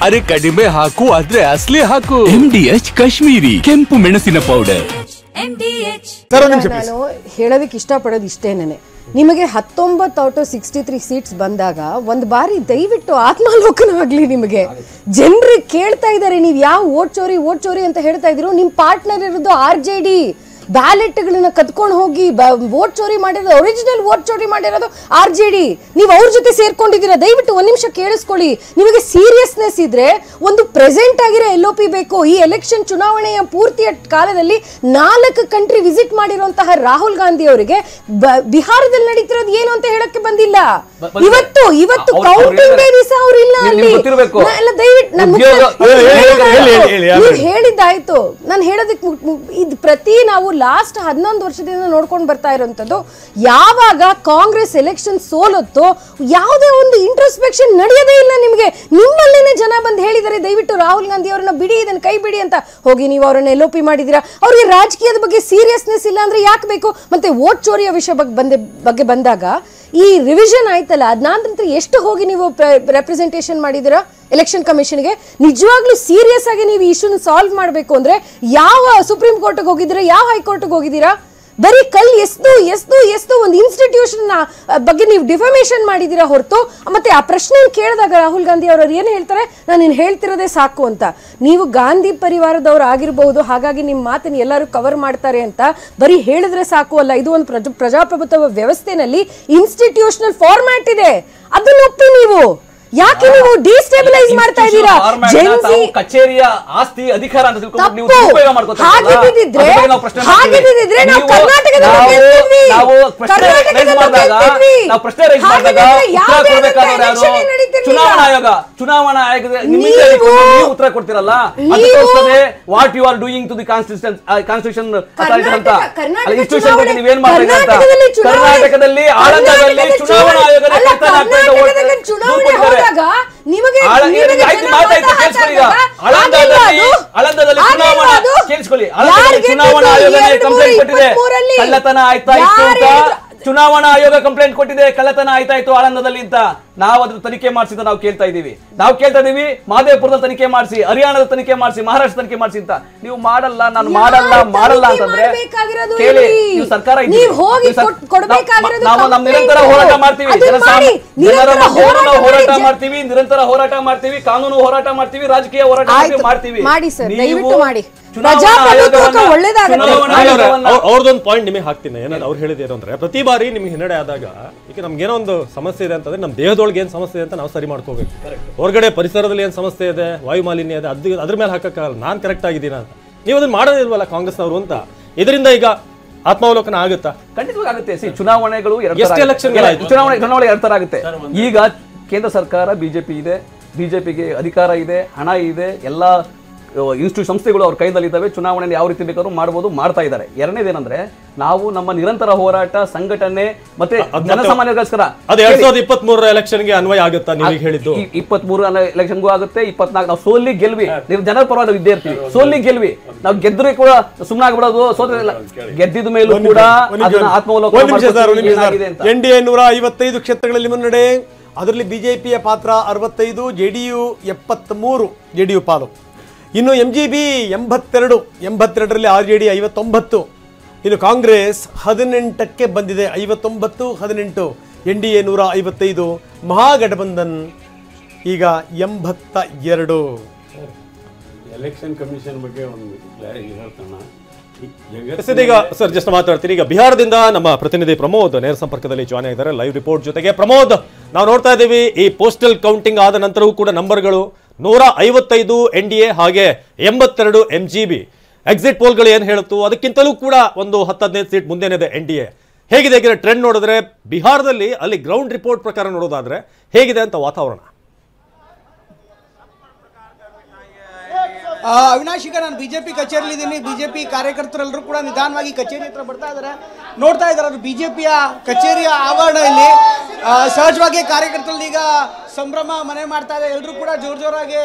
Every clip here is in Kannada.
ಅರೆ ಕಡಿಮೆ ಹಾಕು ಆದ್ರೆ ಅಸಲಿ ಹಾಕು. MDH ಕಾಶ್ಮೀರಿ ಕೆಂಪು ಮೆಣಸಿನ ಪೌಡರ್. ನಾನು ಹೇಳೋದಕ್ಕೆ ಇಷ್ಟಪಡೋದು ಇಷ್ಟೇನೆ, ನಿಮಗೆ 19 ಔಟ್ ಆಫ್ 63 ಸೀಟ್ಸ್ ಬಂದಾಗ ಒಂದು ಬಾರಿ ದಯವಿಟ್ಟು ಆತ್ಮಾವಲೋಕನ ಆಗ್ಲಿ. ನಿಮಗೆ ಜನರು ಕೇಳ್ತಾ ಇದ್ದಾರೆ, ನೀವು ಯಾವ ವೋಟ್ ಚೋರಿ ಅಂತ ಹೇಳ್ತಾ ಇದ್ದೀರೋ. ನಿಮ್ ಪಾರ್ಟ್ನರ್ ಇರೋದು RJD. ಬ್ಯಾಲೆಟ್ಗಳನ್ನ ಕದ್ಕೊಂಡು ಹೋಗಿ ವೋಟ್ ಚೋರಿ ಮಾಡಿರೋದು, ಒರಿಜಿನಲ್ ವೋಟ್ ಚೋರಿ ಮಾಡಿರೋದು RJD. ನೀವು ಅವ್ರ ಜೊತೆ ಸೇರ್ಕೊಂಡಿದ್ದೀರಾ. ದಯವಿಟ್ಟು ಒಂದ್ ನಿಮಿಷ ಕೇಳಿಸ್ಕೊಳ್ಳಿ. ನಿಮಗೆ ಸೀರಿಯಸ್ನೆಸ್ ಇದ್ರೆ ಒಂದು ಪ್ರೆಸೆಂಟ್ ಆಗಿರೋ LOP ಬೇಕು. ಈ ಎಲೆಕ್ಷನ್ ಚುನಾವಣೆಯ ಪೂರ್ತಿಯ ಕಾಲದಲ್ಲಿ 4 ಕಂಟ್ರಿ ವಿಸಿಟ್ ಮಾಡಿರುವಂತಹ ರಾಹುಲ್ ಗಾಂಧಿ ಅವರಿಗೆ ಬಿಹಾರದಲ್ಲಿ ನಡೀತಿರೋದು ಏನು ಅಂತ ಹೇಳಕ್ಕೆ ಬಂದಿಲ್ಲ. ಇವತ್ತು ಕೌಂಟಿಂಗ್ ಡೇ ದಿವಸ ಅವ್ರು ಇಲ್ಲ ಅಲ್ಲಿ. ದಯವಿಟ್ಟು ಹೇಳಿದ್ದಾಯ್ತು. ನಾನು ಹೇಳೋದಕ್ಕೆ ಇದು ಪ್ರತಿ ನಾವು ಲಾಸ್ಟ್ 11 ವರ್ಷದಿಂದ ನೋಡ್ಕೊಂಡು ಬರ್ತಾ ಇರುವಂತದ್ದು, ಯಾವಾಗ ಕಾಂಗ್ರೆಸ್ ಎಲೆಕ್ಷನ್ ಸೋಲುತ್ತೋ ಯಾವುದೇ ಒಂದು ಇಂಟ್ರೋಸ್ಪೆಕ್ಷನ್ ನಡೆಯೋದೇ ಇಲ್ಲ. ನಿಮಗೆ ನಿಮ್ಮಲ್ಲೇನೆ ಜನ ಬಂದು ಹೇಳಿದ್ದಾರೆ, ದಯವಿಟ್ಟು ರಾಹುಲ್ ಗಾಂಧಿ ಅವರನ್ನ ಬಿಡಿ, ಇದನ್ನ ಕೈ ಬಿಡಿ ಅಂತ. ಹೋಗಿ ನೀವು ಅವರನ್ನ LOP ಮಾಡಿದೀರಾ. ಅವ್ರಿಗೆ ರಾಜಕೀಯದ ಬಗ್ಗೆ ಸೀರಿಯಸ್ನೆಸ್ ಇಲ್ಲ ಅಂದ್ರೆ ಯಾಕೆ ಬೇಕು? ಮತ್ತೆ ವೋಟ್ ಚೋರಿಯ ವಿಷಯ ಬಗ್ಗೆ ಬಂದಾಗ ಈ ರಿವಿಷನ್ ಆಯ್ತಲ್ಲ, ಅದ್ನಂತರ ಎಷ್ಟು ಹೋಗಿ ನೀವು ರೆಪ್ರೆಸೆಂಟೇಷನ್ ಮಾಡಿದಿರಾ ಎಲೆಕ್ಷನ್ ಕಮಿಷನ್ಗೆ? ನಿಜವಾಗ್ಲೂ ಸೀರಿಯಸ್ ಆಗಿ ನೀವು ಇಶ್ಯೂನ ಸಾಲ್ವ್ ಮಾಡಬೇಕು ಅಂದ್ರೆ ಯಾವ ಸುಪ್ರೀಂ ಕೋರ್ಟ್ಗೆ ಹೋಗಿದ್ದೀರಾ, ಯಾವ ಹೈಕೋರ್ಟ್ಗೆ ಹೋಗಿದ್ದೀರಾ? ಬರೀ ಎಸ್ದು ಒಂದು ಇನ್ಸ್ಟಿಟ್ಯೂಷನ್ ಬಗ್ಗೆ ನೀವು ಡಿಫಮೇಷನ್ ಮಾಡಿದೀರಾ ಹೊರತು. ಮತ್ತೆ ಆ ಪ್ರಶ್ನೆ ಕೇಳಿದಾಗ ರಾಹುಲ್ ಗಾಂಧಿ ಅವರು ಏನ್ ಹೇಳ್ತಾರೆ, ನಾನು ಹೇಳ್ತಿರೋದೇ ಸಾಕು ಅಂತ. ನೀವು ಗಾಂಧಿ ಪರಿವಾರದವ್ರು ಆಗಿರಬಹುದು, ಹಾಗಾಗಿ ನಿಮ್ಮ ಮಾತನ್ನು ಎಲ್ಲರೂ ಕವರ್ ಮಾಡ್ತಾರೆ ಅಂತ ಬರೀ ಹೇಳಿದ್ರೆ ಸಾಕು ಅಲ್ಲ. ಇದು ಒಂದು ಪ್ರಜಾಪ್ರಭುತ್ವ ವ್ಯವಸ್ಥೆನಲ್ಲಿ ಇನ್ಸ್ಟಿಟ್ಯೂಷನಲ್ ಫಾರ್ಮ್ಯಾಟ್ ಇದೆ, ಅದನ್ನ ಒಪ್ಪಿ ನೀವು ಯಾಕೆ ನೀವು ಡಿಸ್ಟೆಬಿಲೈಸ್ ಮಾಡ್ತಾ ಇದ್ದೀರಾ? ಕಚೇರಿಯ ಆಸ್ತಿ ಅಧಿಕಾರ ಅಂತ ತಿಳ್ಕೊಂಡು ನೀವು ಉಪಯೋಗ ಮಾಡ್ಕೊಳ್ತಾ ಹಾಗಿದ್ದಿದ್ರೆ ನಾವು ಕರ್ನಾಟಕದಲ್ಲಿ ಚುನಾವಣಾ ಆಯೋಗದ ಉತ್ತರ ಕೊಡ್ತಿರಲ್ಲ, what you are doing to the constitution authority ಅಂತ ಇನ್ಸ್ಟಿಟ್ಯೂಷನ್ ಬಗ್ಗೆ ನೀವೇನ್ ಮಾಡ್ತಾ ಅಂತ. ಕರ್ನಾಟಕದಲ್ಲಿ ಆಳಂದದಲ್ಲಿ ಚುನಾವಣಾ ಆಯೋಗ ಚುನಾವಣಾ ಆಯೋಗ ಕಂಪ್ಲೇಂಟ್ ಕೊಟ್ಟಿದೆ, ಕಳ್ಳತನ ಆಯ್ತಾ ಇತ್ತು ಅಂತ. ಚುನಾವಣಾ ಆಯೋಗ ಕಂಪ್ಲೇಂಟ್ ಕೊಟ್ಟಿದೆ, ಕಳ್ಳತನ ಆಯ್ತಾ ಇತ್ತು ಆಳಂದದಲ್ಲಿ ಅಂತ. ನಾವು ಅದ್ರ ತನಿಖೆ ಮಾಡಿಸಿದ ನಾವು ಕೇಳ್ತಾ ಇದೀವಿ. ಮಹದೇವಪುರದಲ್ಲಿ ತನಿಖೆ ಮಾಡಿಸಿ, ಹರಿಯಾಣದ ತನಿಖೆ ಮಾಡಿಸಿ, ಮಹಾರಾಷ್ಟ್ರ ತನಿಖೆ ಮಾಡಿಸಿ ಅಂತ. ನೀವು ಮಾಡಲ್ಲ, ನಾನು ಮಾಡಲ್ಲ ಅಂತಂದ್ರೆ ಕೇಳಿ. ನೀವು ಸರ್ಕಾರ ನಾವು ನಿರಂತರ ಹೋರಾಟ ಮಾಡ್ತೀವಿ, ನಿರಂತರ ಹೋರಾಟ ಮಾಡ್ತೀವಿ, ಕಾನೂನು ಹೋರಾಟ ಮಾಡ್ತೀವಿ, ರಾಜಕೀಯ ಹೋರಾಟ ಮಾಡ್ತೀವಿ. ಅವ್ರದೊಂದು ಪಾಯಿಂಟ್ ನಿಮಗೆ ಹಾಕ್ತೀನಿ. ಏನಾದ್ರು ಅವ್ರು ಹೇಳಿದೇನು ಅಂದ್ರೆ, ಪ್ರತಿ ಬಾರಿ ನಿಮ್ಗೆ ಹಿನ್ನಡೆ ಆದಾಗ ಈಗ ನಮ್ಗೇನೋ ಒಂದು ಸಮಸ್ಯೆ ಇದೆ ಅಂತಂದ್ರೆ ನಮ್ಮ ದೇಹದೊಳಗೆ ಏನ್ ಸಮಸ್ಯೆ ಇದೆ ಅಂತ ನಾವು ಸರಿ ಮಾಡ್ಕೋಬೇಕು. ಹೊರಗಡೆ ಪರಿಸರದಲ್ಲಿ ಏನ್ ಸಮಸ್ಯೆ ಇದೆ, ವಾಯು ಮಾಲಿನ್ಯ ಇದೆ, ಅದ್ರ ಮೇಲೆ ಹಾಕಕ್ಕಾಗಲ್ಲ ನಾನ್ ಕರೆಕ್ಟ್ ಆಗಿದ್ದೀನ ಅಂತ. ನೀವು ಅದನ್ನ ಮಾಡೋದಿಲ್ವಲ್ಲ ಕಾಂಗ್ರೆಸ್ನವರು ಅಂತ. ಇದರಿಂದ ಈಗ ಆತ್ಮಾವಲೋಕನ ಆಗುತ್ತಾ? ಖಂಡಿತವಾಗಿ ಆಗುತ್ತೆ. ಚುನಾವಣೆಗಳು ಚುನಾವಣೆ 2 ತರ ಆಗುತ್ತೆ. ಈಗ ಕೇಂದ್ರ ಸರ್ಕಾರ ಬಿಜೆಪಿ ಇದೆ, ಬಿಜೆಪಿಗೆ ಅಧಿಕಾರ ಇದೆ, ಹಣ ಇದೆ, ಎಲ್ಲಾ ಇನ್ಸ್ಟಿಟ್ಯೂಟ್ ಸಂಸ್ಥೆಗಳು ಅವ್ರ ಕೈದಲ್ಲಿ ಇದ್ದಾವೆ. ಚುನಾವಣೆ ಯಾವ ರೀತಿ ಬೇಕಾದ್ರೂ ಮಾಡಬಹುದು, ಮಾಡ್ತಾ ಇದ್ದಾರೆ. ಎರಡನೇದೇನಂದ್ರೆ, ನಾವು ನಮ್ಮ ನಿರಂತರ ಹೋರಾಟ, ಸಂಘಟನೆ ಮತ್ತೆ ಜನಸಾಮಾನ್ಯರಿಗೋಸ್ಕರ 2023 ಎಲೆಕ್ಷನ್ಗೆ ಅನ್ವಯ ಆಗುತ್ತಾ? ನೀವು ಹೇಳಿದ್ದು 23 ಎಲೆಕ್ಷನ್ಗೂ ಆಗುತ್ತೆ, 24 ನಾವು ಸೋಲಿ ಗೆಲ್ವಿ. ನೀವು ಜನರ ಪರವಾದ ವಿದ್ಯಾರ್ಥಿ, ಸೋಲಿ ಗೆಲ್ವಿ. ನಾವು ಗೆದ್ರೆ ಕೂಡ ಸುಮ್ಮನೆ ಆಗ್ಬಿಡೋದು, ಸೋತಿಲ್ಲ ಗೆದ್ದಿದ ಮೇಲೂ ಕೂಡ ಆತ್ಮಾವಲೋಕನ. NDA 155 ಕ್ಷೇತ್ರಗಳಲ್ಲಿ ಮುನ್ನಡೆ. ಅದರಲ್ಲಿ ಬಿಜೆಪಿಯ ಪಾತ್ರ 65, JDU 73 JDU ಪಾಲು. ಇನ್ನು MGB 82, 82ರಲ್ಲಿ RJD 59. ಇನ್ನು ಕಾಂಗ್ರೆಸ್ 18ಕ್ಕೆ ಬಂದಿದೆ, 59-18. NDA 155, ಮಹಾಗಠಬಂಧನ್ ಈಗ 82. ಎಲೆಕ್ಷನ್ ಕಮಿಷನ್ ಬಗ್ಗೆ ಒಂದು ಹೇಳ್ತಾನ ಈಗ ಸರ್ ಜಸ್ಟ್ ಮಾತಾಡ್ತೀನಿ. ಈಗ ಬಿಹಾರದಿಂದ ನಮ್ಮ ಪ್ರತಿನಿಧಿ ಪ್ರಮೋದ್ ನೇರ ಸಂಪರ್ಕದಲ್ಲಿ ಜಾಯ್ನ್ ಆಗಿದ್ದಾರೆ ಲೈವ್ ರಿಪೋರ್ಟ್ ಜೊತೆಗೆ. ಪ್ರಮೋದ್, ನಾವು ನೋಡ್ತಾ ಇದ್ದೀವಿ ಈ ಪೋಸ್ಟಲ್ ಕೌಂಟಿಂಗ್ ಆದ ನಂತರವೂ ಕೂಡ ನಂಬರ್ಗಳು 155 NDA ಹಾಗೆ 82 MGB. ಎಕ್ಸಿಟ್ ಪೋಲ್ಗಳು ಏನು ಹೇಳುತ್ತೋ ಅದಕ್ಕಿಂತಲೂ ಕೂಡ ಒಂದು 10-15 ಸೀಟ್ ಮುಂದೆನಿದೆ NDA. ಹೇಗಿದೆ ಈಗ ಟ್ರೆಂಡ್ ನೋಡಿದ್ರೆ ಬಿಹಾರದಲ್ಲಿ, ಅಲ್ಲಿ ಗ್ರೌಂಡ್ ರಿಪೋರ್ಟ್ ಪ್ರಕಾರ ನೋಡೋದಾದ್ರೆ ಹೇಗಿದೆ ಅಂತ ವಾತಾವರಣ? ಅವಿನಾಶ್, ಈಗ ನಾನು ಬಿಜೆಪಿ ಕಚೇರಿಯಲ್ಲಿ ಇದ್ದೀನಿ. ಬಿಜೆಪಿ ಕಾರ್ಯಕರ್ತರೆಲ್ಲರೂ ಕೂಡ ನಿಧಾನವಾಗಿ ಕಚೇರಿ ಹತ್ರ ಬರ್ತಾ ಇದ್ದಾರೆ, ನೋಡ್ತಾ ಇದ್ದಾರೆ. ಅದು ಬಿಜೆಪಿಯ ಕಚೇರಿಯ ಆವರಣ. ಇಲ್ಲಿ ಸಹಜವಾಗಿ ಕಾರ್ಯಕರ್ತರಲ್ಲಿ ಈಗ ಸಂಭ್ರಮ ಮನೆ ಮಾಡ್ತಾ ಇದೆ. ಎಲ್ಲರೂ ಕೂಡ ಜೋರಾಗಿ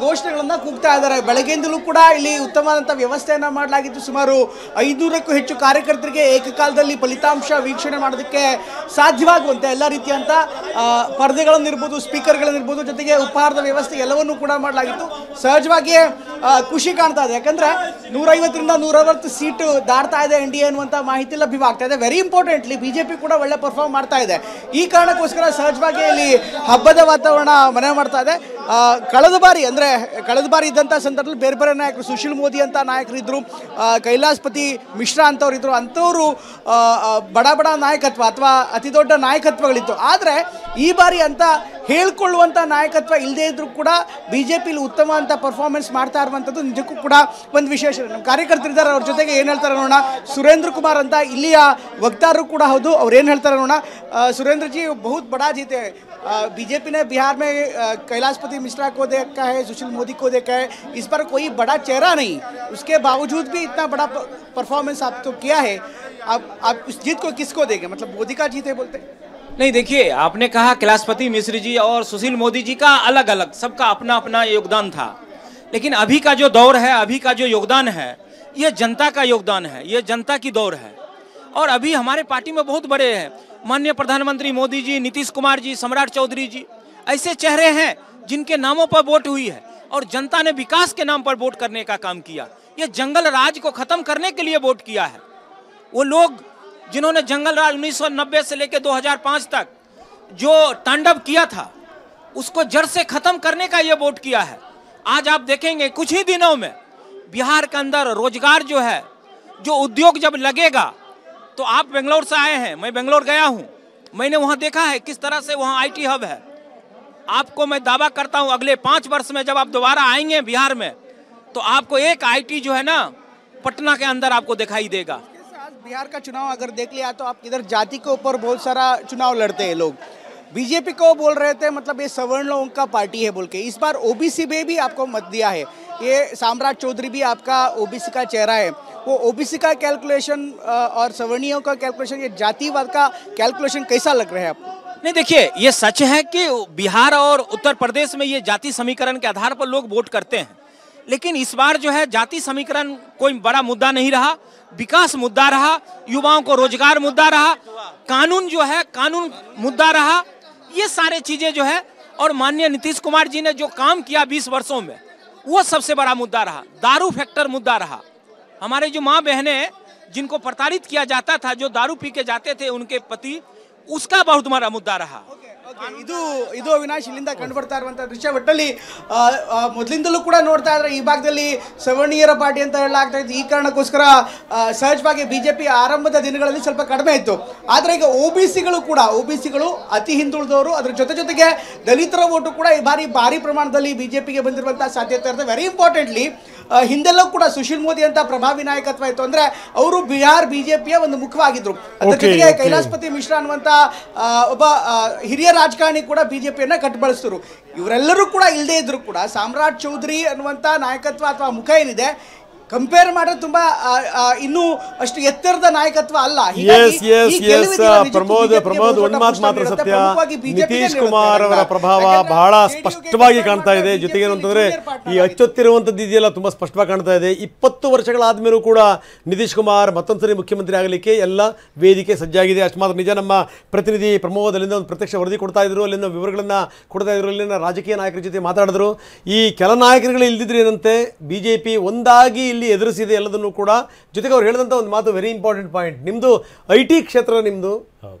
ಘೋಷಣೆಗಳನ್ನ ಕೂಗ್ತಾ ಇದ್ದಾರೆ. ಬೆಳಗ್ಗೆಯಿಂದಲೂ ಕೂಡ ಇಲ್ಲಿ ಉತ್ತಮವಾದಂಥ ವ್ಯವಸ್ಥೆಯನ್ನು ಮಾಡಲಾಗಿತ್ತು. ಸುಮಾರು 500ಕ್ಕೂ ಹೆಚ್ಚು ಕಾರ್ಯಕರ್ತರಿಗೆ ಏಕಕಾಲದಲ್ಲಿ ಫಲಿತಾಂಶ ವೀಕ್ಷಣೆ ಮಾಡೋದಕ್ಕೆ ಸಾಧ್ಯವಾಗುವಂತೆ ಎಲ್ಲ ರೀತಿಯಂಥ ಪರದೆಗಳನ್ನಿರ್ಬೋದು, ಸ್ಪೀಕರ್ಗಳನ್ನಿರ್ಬೋದು, ಜೊತೆಗೆ ಉಪಹಾರದ ವ್ಯವಸ್ಥೆ ಎಲ್ಲವನ್ನೂ ಕೂಡ ಮಾಡಲಾಗಿತ್ತು. ಸಹಜವಾಗಿಯೇ ಖುಷಿ ಕಾಣ್ತಾ ಇದೆ. ಯಾಕಂದ್ರೆ 150ರಿಂದ 160 ಸೀಟು ದಾಟ್ತಾ ಇದೆ NDA ಅನ್ನುವಂಥ ಮಾಹಿತಿ ಲಭ್ಯವಾಗ್ತಾ ಇದೆ. ವೆರಿ ಇಂಪಾರ್ಟೆಂಟ್ಲಿ ಬಿಜೆಪಿ ಕೂಡ ಒಳ್ಳೆ ಪರ್ಫಾರ್ಮ್ ಮಾಡ್ತಾ ಇದೆ. ಈ ಕಾರಣಕ್ಕೋಸ್ಕರ ಸಹಜವಾಗಿ ಇಲ್ಲಿ ಹಬ್ಬದ ವಾತಾವರಣ ಮನೆ ಮಾಡ್ತಾ ಇದೆ. ಕಳೆದ ಬಾರಿ ಇದ್ದಂಥ ಸಂದರ್ಭದಲ್ಲಿ ಬೇರೆ ಬೇರೆ ನಾಯಕರು, ಸುಶೀಲ್ ಮೋದಿ ಅಂತ ನಾಯಕರು ಇದ್ರು, ಕೈಲಾಸಪತಿ ಮಿಶ್ರಾ ಅಂತವ್ರು ಇದ್ರು. ಅಂಥವ್ರು ಬಡ ನಾಯಕತ್ವ ಅಥವಾ ಅತಿ ದೊಡ್ಡ ನಾಯಕತ್ವಗಳಿತ್ತು. ಆದರೆ ಈ ಬಾರಿ ಅಂತ ಹೇಳ್ಕೊಳ್ಳುವಂಥ ನಾಯಕತ್ವ ಇಲ್ಲದೇ ಇದ್ರೂ ಕೂಡ ಬಿಜೆಪಿಲಿ ಉತ್ತಮ ಅಂತ ಪರ್ಫಾರ್ಮೆನ್ಸ್ ಮಾಡ್ತಾ ಇರುವಂಥದ್ದು ನಿಜಕ್ಕೂ ಕೂಡ ಒಂದು ವಿಶೇಷ. ನಮ್ಮ ಕಾರ್ಯಕರ್ತರಿದ್ದಾರೆ, ಅವ್ರ ಜೊತೆಗೆ ಏನು ಹೇಳ್ತಾರೆ ನೋಡೋಣ. ಸುರೇಂದ್ರ ಕುಮಾರ್ ಅಂತ ಇಲ್ಲಿಯ ವಕ್ತಾರರು ಕೂಡ ಹೌದು, ಅವ್ರು ಏನು ಹೇಳ್ತಾರೆ ನೋಡೋಣ. सुरेंद्र जी बहुत बड़ा जीते हैं, बीजेपी ने बिहार में कैलाशपति मिश्रा को देखा है, सुशील मोदी को देखा है, इस पर कोई बड़ा चेहरा नहीं, उसके बावजूद भी इतना बड़ा परफॉर्मेंस आप तो किया है. आप उस जीत को किसको देंगे? मतलब मोदी का जीत है बोलते? नहीं, देखिए आपने कहा कैलाशपति मिश्र जी और सुशील मोदी जी का अलग अलग सबका अपना अपना योगदान था, लेकिन अभी का जो दौर है, अभी का जो योगदान है, ये जनता का योगदान है, ये जनता की दौर है. और अभी हमारे पार्टी में बहुत बड़े हैं, माननीय प्रधानमंत्री मोदी जी, नीतीश कुमार जी, सम्राट चौधरी जी, ऐसे चेहरे हैं जिनके नामों पर वोट हुई है और जनता ने विकास के नाम पर वोट करने का काम किया. ये जंगल राज को खत्म करने के लिए वोट किया है. वो लोग जिन्होंने जंगल राज 1990 से लेकर 2005 तक जो तांडव किया था, उसको जड़ से खत्म करने का ये वोट किया है. आज आप देखेंगे कुछ ही दिनों में बिहार के अंदर रोजगार जो है, जो उद्योग जब लगेगा, तो आप बेंगलोर से आए हैं, मैं बेंगलोर गया हूं, मैंने वहां देखा है किस तरह से वहां IT हब है. आपको मैं दावा करता हूं अगले 5 वर्ष में जब आप दोबारा आएंगे बिहार में, तो आपको एक IT जो है ना पटना के अंदर आपको दिखाई देगा. बिहार का चुनाव अगर देख लिया तो आप इधर जाति के ऊपर बहुत सारा चुनाव लड़ते हैं लोग. बीजेपी को बोल रहे थे मतलब ये सवर्ण लोगों का पार्टी है बोल के, इस बार OBC में भी आपको मत दिया है. ये सम्राट चौधरी भी आपका OBC का चेहरा है. वो OBC का कैलकुलेशन और सवर्णियों का कैलकुलेशन, ये जातिवाद का कैलकुलेशन कैसा लग रहा है आपको? नहीं, देखिए ये सच है कि बिहार और उत्तर प्रदेश में ये जाति समीकरण के आधार पर लोग वोट करते हैं, लेकिन इस बार जो है जाति समीकरण कोई बड़ा मुद्दा नहीं रहा, विकास मुद्दा रहा, युवाओं को रोजगार मुद्दा रहा, कानून जो है कानून मुद्दा रहा, ये सारे चीजें जो है. और माननीय नीतीश कुमार जी ने जो काम किया 20 वर्षों में, वो सबसे बड़ा मुद्दा रहा. दारू फैक्टर मुद्दा रहा. हमारे जो माँ बहनें जिनको प्रताड़ित किया जाता था, जो दारू पी के जाते थे उनके पति, उसका बहुत बड़ा मुद्दा रहा. ಇದು ಅವಿನಾಶ್ ಇಲ್ಲಿಂದ ಕಂಡು ಬರ್ತಾ ಇರುವಂತ ದೃಶ್ಯ. ಒಟ್ಟಲ್ಲಿ ಮೊದಲಿಂದಲೂ ಕೂಡ ನೋಡ್ತಾ ಇದ್ರೆ ಈ ಭಾಗದಲ್ಲಿ ಸವರ್ಣೀಯರ ಪಾರ್ಟಿ ಅಂತ ಹೇಳಲಾಗ್ತಾ ಇತ್ತು. ಈ ಕಾರಣಕ್ಕೋಸ್ಕರ ಸಹಜವಾಗಿ ಬಿಜೆಪಿ ಆರಂಭದ ದಿನಗಳಲ್ಲಿ ಸ್ವಲ್ಪ ಕಡಿಮೆ ಇತ್ತು. ಆದರೆ ಈಗ OBCಗಳು ಅತಿ ಹಿಂದುಳಿದವರು, ಅದ್ರ ಜೊತೆಗೆ ದಲಿತರ ಓಟು ಕೂಡ ಈ ಬಾರಿ ಭಾರಿ ಪ್ರಮಾಣದಲ್ಲಿ ಬಿಜೆಪಿಗೆ ಬಂದಿರುವಂತಹ ಸಾಧ್ಯತೆ ಇರುತ್ತೆ. ವೆರಿ ಇಂಪಾರ್ಟೆಂಟ್ಲಿ ಹಿಂದೆಲ್ಲೂ ಕೂಡ ಸುಶೀಲ್ ಮೋದಿ ಅಂತ ಪ್ರಭಾವಿ ನಾಯಕತ್ವ ಇತ್ತು, ಅಂದ್ರೆ ಅವರು ಬಿಹಾರ್ ಬಿಜೆಪಿಯ ಒಂದು ಮುಖವಾಗಿದ್ರು. ಅದ್ರ ಜೊತೆಗೆ ಕೈಲಾಶಪತಿ ಮಿಶ್ರಾ ಅನ್ನುವಂತ ಒಬ್ಬ ಹಿರಿಯ ರಾಜಕಾರಣಿ ಕೂಡ ಬಿಜೆಪಿಯನ್ನ ಕಟ್ಟಬಳಿಸಿದ್ರು. ಇವರೆಲ್ಲರೂ ಕೂಡ ಇಲ್ಲದೆ ಇದ್ರು ಕೂಡ ಸಾಮ್ರಾಟ್ ಚೌಧರಿ ಅನ್ನುವಂತ ನಾಯಕತ್ವ ಅಥವಾ ಮುಖ ಏನಿದೆ, ಕಂಪೇರ್ ಮಾಡಿದ್ರೆ ತುಂಬಾ ಇನ್ನೂ ಅಷ್ಟು ಎತ್ತರದ ನಾಯಕತ್ವ ಅಲ್ಲ. ಪ್ರಮೋದ್ ಒಂದು ಮಾತು ಮಾತ್ರ ಸತ್ಯ, ನಿತೀಶ್ ಕುಮಾರ್ ಅವರ ಪ್ರಭಾವ ಬಹಳ ಸ್ಪಷ್ಟವಾಗಿ ಕಾಣ್ತಾ ಇದೆ. ಜೊತೆಗೆ ಏನಂತಂದ್ರೆ ಈ ಅಚ್ಚೊತ್ತಿರುವಂತದ್ದು ಇದೆಯಲ್ಲ ತುಂಬಾ ಸ್ಪಷ್ಟವಾಗಿ ಕಾಣ್ತಾ ಇದೆ. 20 ವರ್ಷಗಳಾದ್ಮೇಲೂ ಕೂಡ ನಿತೀಶ್ ಕುಮಾರ್ ಮತ್ತೊಂದ್ಸರಿ ಮುಖ್ಯಮಂತ್ರಿ ಆಗಲಿಕ್ಕೆ ಎಲ್ಲ ವೇದಿಕೆ ಸಜ್ಜಾಗಿದೆ. ಅಷ್ಟು ಮಾತ್ರ ನಿಜ. ನಮ್ಮ ಪ್ರತಿನಿಧಿ ಪ್ರಮೋದ್ ಅಲ್ಲಿಂದ ಒಂದು ಪ್ರತ್ಯಕ್ಷ ವರದಿ ಕೊಡ್ತಾ ಇದ್ರು, ಅಲ್ಲಿಂದ ವಿವರಗಳನ್ನ ಕೊಡ್ತಾ ಇದ್ರು, ಅಲ್ಲಿನ ರಾಜಕೀಯ ನಾಯಕರ ಜೊತೆ ಮಾತಾಡಿದ್ರು. ಈ ಕೆಲ ನಾಯಕರುಗಳು ಇಲ್ದಿದ್ರೆ ಏನಂತೆ ಬಿಜೆಪಿ ಒಂದಾಗಿ ಇಲ್ಲಿ ಎದುರಿಸಿದೆ ಎಲ್ಲದನ್ನು ಕೂಡ. ಜೊತೆಗೆ ಅವ್ರು ಹೇಳಿದಂತ ಒಂದು ಮಾತು ವೆರಿ ಇಂಪಾರ್ಟೆಂಟ್ ಪಾಯಿಂಟ್, ನಿಮ್ದು IT ಕ್ಷೇತ್ರ, ನಿಮ್ದು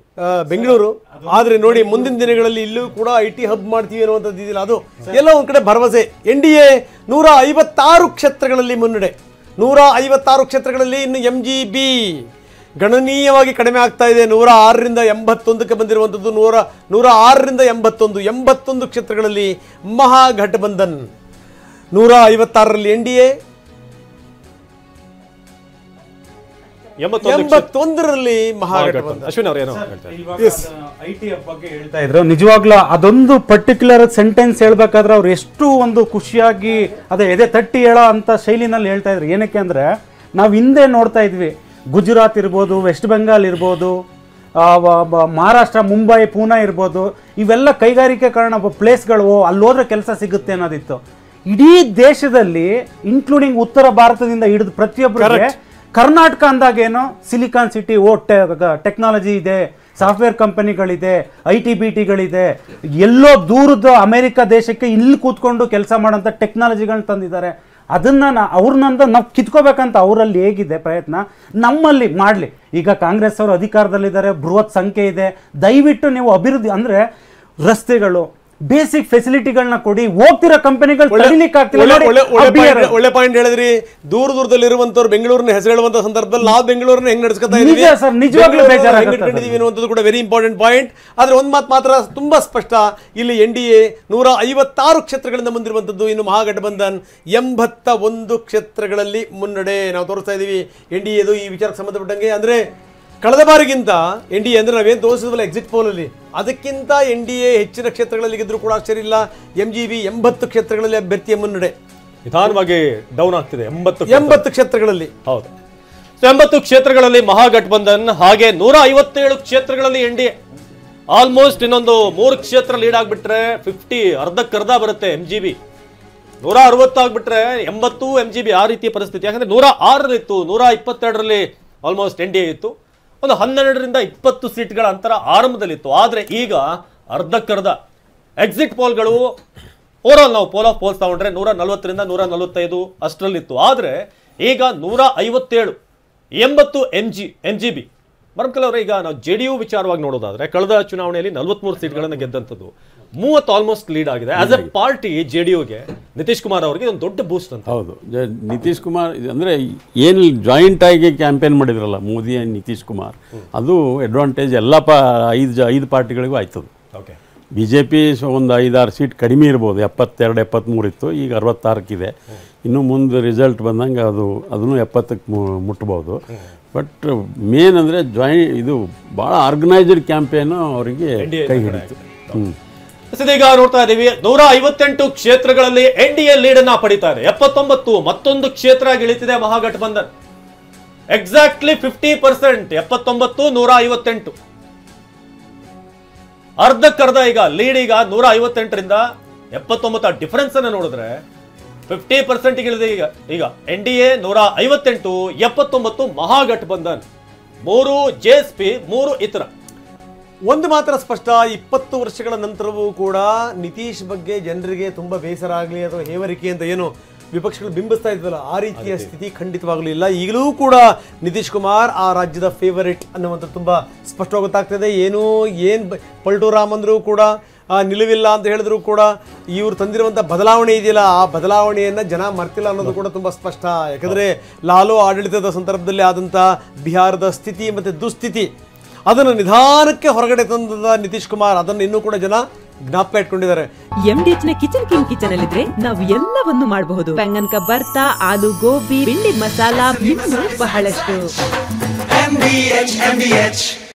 ಬೆಂಗಳೂರು, ಆದ್ರೆ ನೋಡಿ ಮುಂದಿನ ದಿನಗಳಲ್ಲಿ ಇಲ್ಲೂ ಕೂಡ IT ಹಬ್ ಮಾಡ್ತೀವಿ ಅನ್ನುವಂಥದ್ದು ಇದೆಯಲ್ಲ, ಅದು ಎಲ್ಲ ಒಂದ್ ಕಡೆ ಭರವಸೆ. NDA 156 ಕ್ಷೇತ್ರಗಳಲ್ಲಿ ಮುನ್ನಡೆ, 156 ಕ್ಷೇತ್ರಗಳಲ್ಲಿ. ಇನ್ನು MGB ಗಣನೀಯವಾಗಿ ಕಡಿಮೆ ಆಗ್ತಾ ಇದೆ. 106ರಿಂದ 81ಕ್ಕೆ ಬಂದಿರುವಂಥದ್ದು, 106ರಿಂದ 81 ಕ್ಷೇತ್ರಗಳಲ್ಲಿ ಮಹಾಗಠಬಂಧನ್. 156ರಲ್ಲಿ NDA, 81ರಲ್ಲಿ ಮಹಾಗಠಬಂಧನ್. ಅಶ್ವಿನ್ ಅವರು ಏನೋ IT ಬಗ್ಗೆ ಹೇಳ್ತಾ ಇದ್ರು. ನಿಜವಾಗ್ಲೂ ಅದೊಂದು ಪರ್ಟಿಕ್ಯುಲರ್ ಸೆಂಟೆನ್ಸ್ ಹೇಳ್ಬೇಕಾದ್ರೆ ಅವ್ರು ಎಷ್ಟು ಒಂದು ಖುಷಿಯಾಗಿ ಅದೇ ಎದೆ ತಟ್ಟಿ ಹೇಳೋ ಅಂತ ಶೈಲಿನಲ್ಲಿ ಹೇಳ್ತಾ ಇದ್ರು. ಏನಕ್ಕೆ ಅಂದ್ರೆ ನಾವು ಹಿಂದೆ ನೋಡ್ತಾ ಇದ್ವಿ, ಗುಜರಾತ್ ಇರ್ಬೋದು, ವೆಸ್ಟ್ ಬೆಂಗಾಲ್ ಇರ್ಬೋದು, ಮಹಾರಾಷ್ಟ್ರ, ಮುಂಬೈ, ಪೂನಾ ಇರ್ಬೋದು, ಇವೆಲ್ಲ ಕೈಗಾರಿಕೀಕರಣ ಪ್ಲೇಸ್ಗಳು, ಅಲ್ಲಿ ಹೋದ್ರೆ ಕೆಲಸ ಸಿಗುತ್ತೆ ಅನ್ನೋದಿತ್ತು. ಇಡೀ ದೇಶದಲ್ಲಿ ಇನ್ಕ್ಲೂಡಿಂಗ್ ಉತ್ತರ ಭಾರತದಿಂದ ಹಿಡಿದು ಪ್ರತಿಯೊಬ್ಬರಿಗೆ ಕರ್ನಾಟಕ ಅಂದಾಗೇನು ಸಿಲಿಕಾನ್ ಸಿಟಿ, ಟೆಕ್ನಾಲಜಿ ಇದೆ, ಸಾಫ್ಟ್ವೇರ್ ಕಂಪನಿಗಳಿದೆ, IT-BTಗಳಿದೆ, ಎಲ್ಲೋ ದೂರದ ಅಮೆರಿಕ ದೇಶಕ್ಕೆ ಇಲ್ಲಿ ಕೂತ್ಕೊಂಡು ಕೆಲಸ ಮಾಡೋಂಥ ಟೆಕ್ನಾಲಜಿಗಳನ್ನ ತಂದಿದ್ದಾರೆ. ಅದನ್ನು ಅವ್ರನ್ನಂದ ನಾವು ಕಿತ್ಕೋಬೇಕಂತ ಅವರಲ್ಲಿ ಹೇಗಿದೆ ಪ್ರಯತ್ನ, ನಮ್ಮಲ್ಲಿ ಮಾಡಲಿ. ಈಗ ಕಾಂಗ್ರೆಸ್ ಅವರು ಅಧಿಕಾರದಲ್ಲಿದ್ದಾರೆ, ಬೃಹತ್ ಸಂಖ್ಯೆ ಇದೆ, ದಯವಿಟ್ಟು ನೀವು ಅಭಿವೃದ್ಧಿ ಅಂದರೆ ರಸ್ತೆಗಳು, ಬೇಸಿಕ್ ಫೆಸಿಲಿಟಿಗಳನ್ನ ಕೊಡಿ. ಹೋಗ್ತಿರೋ ಕಂಪನಿಗಳು ಒಳ್ಳೆ ಪಾಯಿಂಟ್ ಹೇಳಿದ್ರಿ. ದೂರದಲ್ಲಿರುವಂತವ್ರು ಬೆಂಗಳೂರಿನ ಹೆಸರೇಳುವಂತ ಸಂದರ್ಭದಲ್ಲಿ ನಾವು ಬೆಂಗಳೂರನ್ನ ಹೆಂಗ್ ನಡೆಸ್ಕೊತಾ ಇದೀವಿ ಅನ್ನುವಂಥದ್ದು ಕೂಡ ವೆರಿ ಇಂಪಾರ್ಟೆಂಟ್ ಪಾಯಿಂಟ್. ಆದ್ರೆ ಒಂದ್ ಮಾತು ಮಾತ್ರ ತುಂಬಾ ಸ್ಪಷ್ಟ, ಇಲ್ಲಿ NDA 156 ಕ್ಷೇತ್ರಗಳಿಂದ ಮುಂದಿರುವಂತದ್ದು, ಇನ್ನು ಮಹಾಗಠಬಂಧನ್ 81 ಕ್ಷೇತ್ರಗಳಲ್ಲಿ ಮುನ್ನಡೆ ನಾವು ತೋರಿಸ್ತಾ ಇದೀವಿ NDAದು. ಈ ವಿಚಾರಕ್ಕೆ ಸಂಬಂಧಪಟ್ಟಂಗೆ ಅಂದ್ರೆ ಕಳೆದ ಬಾರಿಗಿಂತ NDA ಅಂದ್ರೆ ನಾವೇನು ತೋರಿಸಿದ್ವಲ್ಲ ಎಕ್ಸಿಟ್ ಪೋಲ್ ಅಲ್ಲಿ, ಅದಕ್ಕಿಂತ NDA ಹೆಚ್ಚಿನ ಕ್ಷೇತ್ರಗಳಲ್ಲಿ ಗೆದ್ರೂ ಕೂಡ ಆಶ್ಚರ್ಯ ಇಲ್ಲ. MGB 80 ಕ್ಷೇತ್ರಗಳಲ್ಲಿ ಅಭ್ಯರ್ಥಿಯ ಮುನ್ನಡೆ ನಿಧಾನವಾಗಿ ಡೌನ್ ಆಗ್ತಿದೆ. 80 ಕ್ಷೇತ್ರಗಳಲ್ಲಿ. ಹೌದು, 80 ಕ್ಷೇತ್ರಗಳಲ್ಲಿ ಮಹಾಗಠಬಂಧನ್, ಹಾಗೆ 157 ಕ್ಷೇತ್ರಗಳಲ್ಲಿ NDA. ಆಲ್ಮೋಸ್ಟ್ ಇನ್ನೊಂದು 3 ಕ್ಷೇತ್ರ ಲೀಡ್ ಆಗ್ಬಿಟ್ರೆ 50 ಅರ್ಧಕ್ಕರ್ಧ ಬರುತ್ತೆ. MGB 160 ಆಗ್ಬಿಟ್ರೆ 80 MGB, ಆ ರೀತಿಯ ಪರಿಸ್ಥಿತಿ. ಯಾಕಂದ್ರೆ 106 ಇತ್ತು, 122ರಲ್ಲಿ ಆಲ್ಮೋಸ್ಟ್ NDA ಇತ್ತು. ಒಂದು 12ರಿಂದ 20 ಸೀಟ್ಗಳ ಅಂತರ ಆರಂಭದಲ್ಲಿತ್ತು. ಆದರೆ ಈಗ ಅರ್ಧಕ್ಕರ್ಧ. ಎಕ್ಸಿಟ್ ಪೋಲ್ಗಳು ಓವರಾಲ್ ನಾವು ಪೋಲ್ ಆಫ್ ಪೋಲ್ಸ್ ತಗೊಂಡ್ರೆ 140ರಿಂದ 145 ಅಷ್ಟರಲ್ಲಿತ್ತು. ಆದರೆ ಈಗ 157, 80 MGB. ಮರಮ್ಕಲ್ ಈಗ ನಾವು JDU ವಿಚಾರವಾಗಿ ನೋಡೋದಾದ್ರೆ ಕಳೆದ ಚುನಾವಣೆಯಲ್ಲಿ 43 ಸೀಟ್ಗಳನ್ನು ಗೆದ್ದಂಥದ್ದು, 30 ಆಲ್ಮೋಸ್ಟ್ ಲೀಡ್ ಆಗಿದೆ. ಆಸ್ ಎ ಪಾರ್ಟಿ JDUಗೆ ನಿತೀಶ್ ಕುಮಾರ್ ಅವರಿಗೆ ಒಂದು ದೊಡ್ಡ ಬೂಸ್ಟ್ ಅಂತ. ಹೌದು, ನಿತೀಶ್ ಕುಮಾರ್ ಅಂದರೆ ಏನು ಜಾಯಿಂಟ್ ಆಗಿ ಕ್ಯಾಂಪೇನ್ ಮಾಡಿದ್ರಲ್ಲ ಮೋದಿ ಆ್ಯಂಡ್ ನಿತೀಶ್ ಕುಮಾರ್, ಅದು ಅಡ್ವಾಂಟೇಜ್ ಎಲ್ಲ 5 ಪಾರ್ಟಿಗಳಿಗೂ ಆಯ್ತದು. ಓಕೆ, BJP ಒಂದು 5-6 ಸೀಟ್ ಕಡಿಮೆ ಇರ್ಬೋದು, 72, 73 ಇತ್ತು, ಈಗ 66 ಇನ್ನು ಮುಂದೆ ರಿಸಲ್ಟ್ ಬಂದಂಗೆ ಅದನ್ನು 70ಕ್ಕೆ ಮುಟ್ಬೋದು. ಬಟ್ ಮೇನ್ ಅಂದರೆ ಇದು ಭಾಳ ಆರ್ಗನೈಸ್ಡ್ ಕ್ಯಾಂಪೇನು ಅವರಿಗೆ ಕೈ ಹಿಡಿತು. ಈಗ ನೋಡ್ತಾ ಇದ್ದೀವಿ 158 ಕ್ಷೇತ್ರಗಳಲ್ಲಿ NDA ಲೀಡ್ ಅನ್ನ ಪಡಿತಾರೆ. 79 ಮತ್ತೊಂದು ಕ್ಷೇತ್ರ ಇಳಿತಿದೆ ಮಹಾಗಠಬಂಧನ್. ಎಕ್ಸಾಕ್ಟ್ಲಿ 50%. 79, 158 ಅರ್ಧಕ್ಕರ್ಧ. ಈಗ ಲೀಡ್ ಈಗ 158ರಿಂದ 79 ಡಿಫರೆನ್ಸ್ ಅನ್ನ ನೋಡಿದ್ರೆ 50% ಇಳಿದೆ. ಈಗ NDA 158, 79 ಮಹಾಗಠಬಂಧನ್, 3 JSP, 3 ಇತರ. ಒಂದು ಮಾತ್ರ ಸ್ಪಷ್ಟ, 20 ವರ್ಷಗಳ ನಂತರವೂ ಕೂಡ ನಿತೀಶ್ ಬಗ್ಗೆ ಜನರಿಗೆ ತುಂಬಾ ಬೇಸರ ಆಗಲಿ ಅಥವಾ ಹೇವರಿಕೆ ಅಂತ ಏನು ವಿಪಕ್ಷಗಳು ಬಿಂಬಿಸ್ತಾ ಇದ್ವಲ್ಲ, ಆ ರೀತಿಯ ಸ್ಥಿತಿ ಖಂಡಿತವಾಗ್ಲೂ ಇಲ್ಲ. ಈಗಲೂ ಕೂಡ ನಿತೀಶ್ ಕುಮಾರ್ ಆ ರಾಜ್ಯದ ಫೇವರೇಟ್ ಅನ್ನುವಂಥದ್ದು ತುಂಬಾ ಸ್ಪಷ್ಟವಾಗಿ ಗೊತ್ತಾಗ್ತದೆ. ಏನು ಪಲ್ಟು ರಾಮ್ ಅಂದ್ರೂ ಕೂಡ ನಿಲುವಿಲ್ಲ ಅಂತ ಹೇಳಿದ್ರು ಕೂಡ ಇವರು ತಂದಿರುವಂಥ ಬದಲಾವಣೆ ಇದೆಯಲ್ಲ, ಆ ಬದಲಾವಣೆಯನ್ನು ಜನ ಮರ್ತಿಲ್ಲ ಅನ್ನೋದು ಕೂಡ ತುಂಬ ಸ್ಪಷ್ಟ. ಯಾಕಂದರೆ ಲಾಲೂ ಆಡಳಿತದ ಸಂದರ್ಭದಲ್ಲಿ ಆದಂಥ ಬಿಹಾರದ ಸ್ಥಿತಿ ಮತ್ತು ದುಸ್ಥಿತಿ ಅದನ್ನು ನಿಧಾನಕ್ಕೆ ಹೊರಗಡೆ ತಂದ ನಿತೀಶ್ ಕುಮಾರ್, ಅದನ್ನು ಇನ್ನೂ ಕೂಡ ಜನ ಜ್ಞಾಪಕ ಇಟ್ಕೊಂಡಿದ್ದಾರೆ. MDH ನ ಕಿಚನ್ ಕಿಂಗ್ ಕಿಚನ್ ಅಲ್ಲಿದ್ರೆ ನಾವು ಎಲ್ಲವನ್ನು ಮಾಡಬಹುದು. ಬೆಂಗನ್ ಕಾ ಬರ್ತಾ, ಆಲೂ ಗೋಬಿ, ಭಿಂಡಿ ಮಸಾಲಾ, ಇನ್ನೂ ಬಹಳಷ್ಟು.